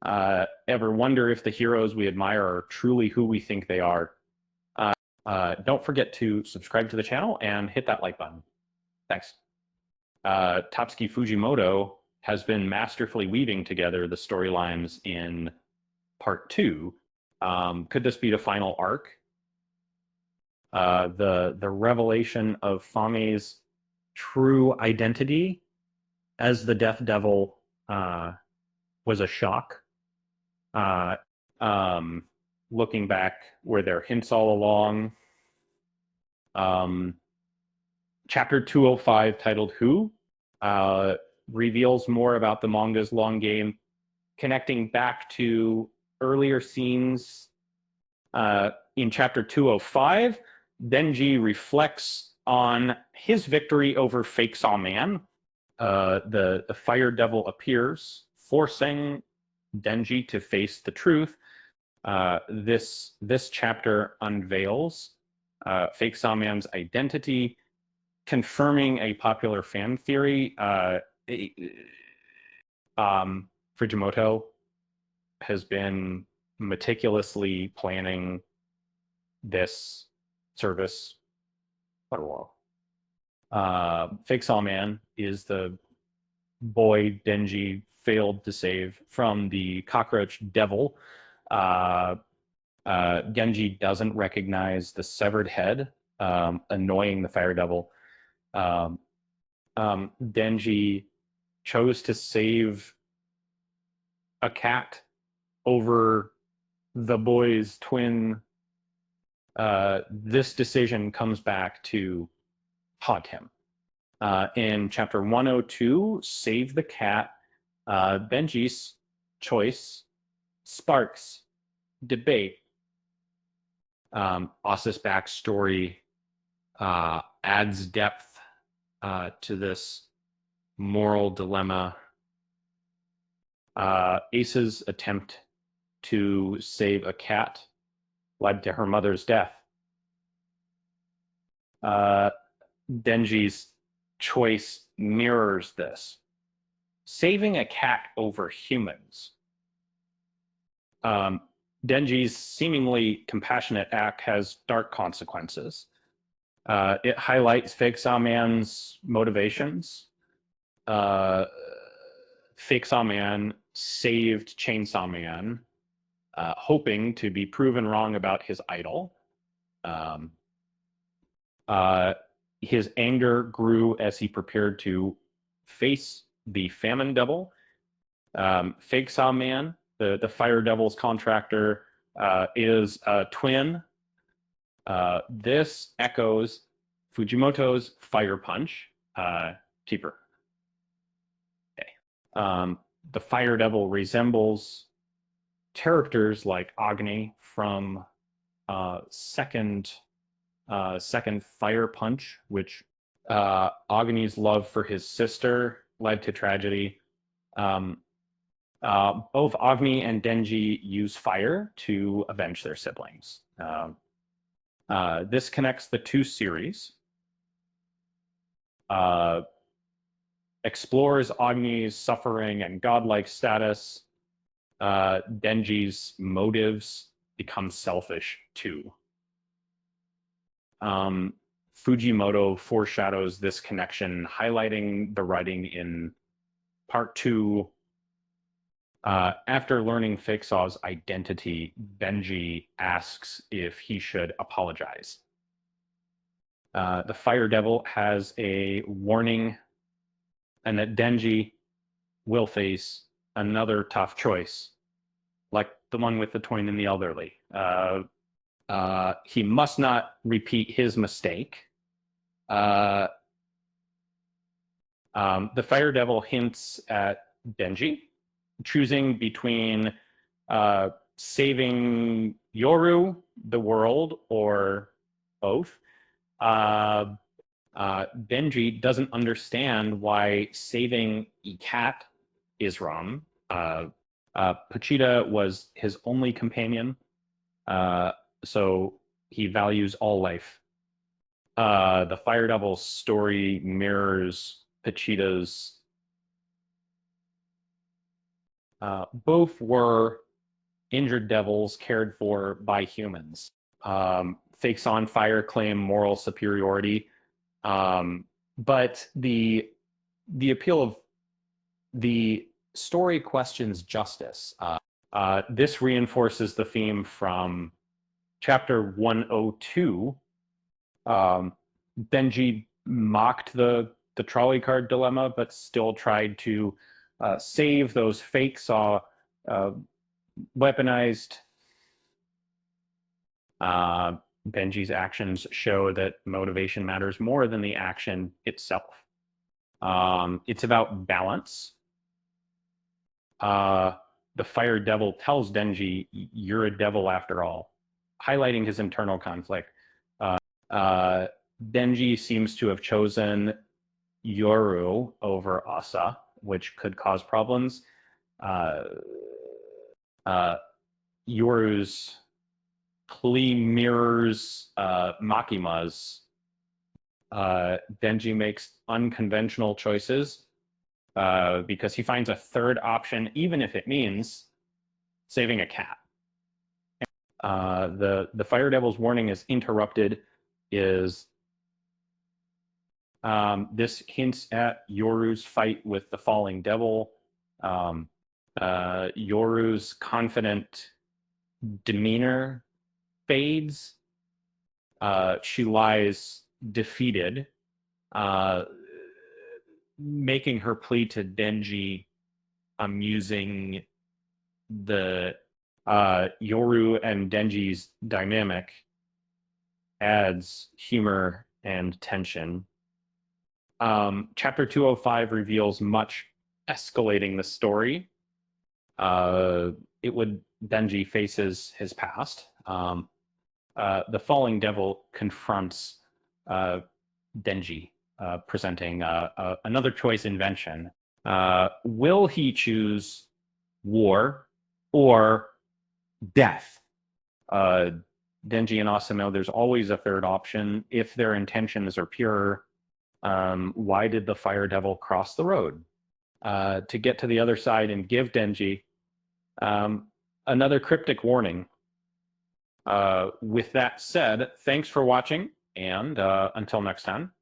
Ever wonder if the heroes we admire are truly who we think they are? Don't forget to subscribe to the channel and hit that like button. Thanks. Tatsuki Fujimoto has been masterfully weaving together the storylines in part two. Could this be the final arc? The revelation of Fame's true identity as the Death Devil was a shock. Uh, um, Looking back, were there hints all along? Chapter 205, titled Who, reveals more about the manga's long game, connecting back to earlier scenes. In chapter 205, Denji reflects on his victory over Fake Saw Man. The Fire Devil appears, forcing Denji to face the truth. This chapter unveils Fake Saw Man's identity, confirming a popular fan theory. Fujimoto has been meticulously planning this service quite a while. Fake Saw Man is the boy Denji failed to save from the cockroach devil. Genji doesn't recognize the severed head, annoying the fire devil. Denji chose to save a cat over the boy's twin. This decision comes back to haunt him. In chapter 102, Save the Cat, Benji's choice sparks debate. Asa's backstory adds depth to this moral dilemma. Ace's attempt to save a cat led to her mother's death. Denji's choice mirrors this. Saving a cat over humans. Denji's seemingly compassionate act has dark consequences. It highlights Fake Saw Man's motivations. Fake Saw Man saved Chainsaw Man, hoping to be proven wrong about his idol. His anger grew as he prepared to face the Famine Devil. Fake Saw Man, the Fire Devil's contractor, is a twin. This echoes Fujimoto's Fire Punch. Cheaper. Okay. The Fire Devil resembles characters like Agni from second Fire Punch, which Agni's love for his sister led to tragedy. Both Agni and Denji use fire to avenge their siblings. This connects the two series. Explores Agni's suffering and godlike status. Denji's motives become selfish too. Fujimoto foreshadows this connection, highlighting the writing in part two. After learning Fake Saw's identity, Denji asks if he should apologize. The Fire Devil has a warning, and that Denji will face another tough choice, like the one with the twin and the elderly. He must not repeat his mistake. The Fire Devil hints at Denji choosing between saving Yoru, the world, or both. Denji doesn't understand why saving a cat is wrong. Pochita was his only companion, so he values all life. The Fire Devil's story mirrors Pochita's Both were injured devils cared for by humans. Fakes on Fire claim moral superiority, but the appeal of the story questions justice. This reinforces the theme from chapter 102. Denji mocked the trolley card dilemma, but still tried to save those fake saw weaponized. Benji's actions show that motivation matters more than the action itself. It's about balance. The Fire Devil tells Denji, "You're a devil after all," highlighting his internal conflict. Denji seems to have chosen Yoru over Asa, which could cause problems. Yoru's plea mirrors Makima's. Denji makes unconventional choices because he finds a third option, even if it means saving a cat. The Fire Devil's warning is interrupted. This hints at Yoru's fight with the Falling Devil. Yoru's confident demeanor fades. She lies defeated, making her plea to Denji amusing. The Yoru and Denji's dynamic adds humor and tension. Chapter 205 reveals much, escalating the story. Denji faces his past. The Falling Devil confronts Denji, presenting another choice invention. Will he choose war or death? Denji and Asa know there's always a third option if their intentions are pure. Why did the Fire Devil cross the road? To get to the other side and give Denji another cryptic warning. With that said, thanks for watching, and until next time.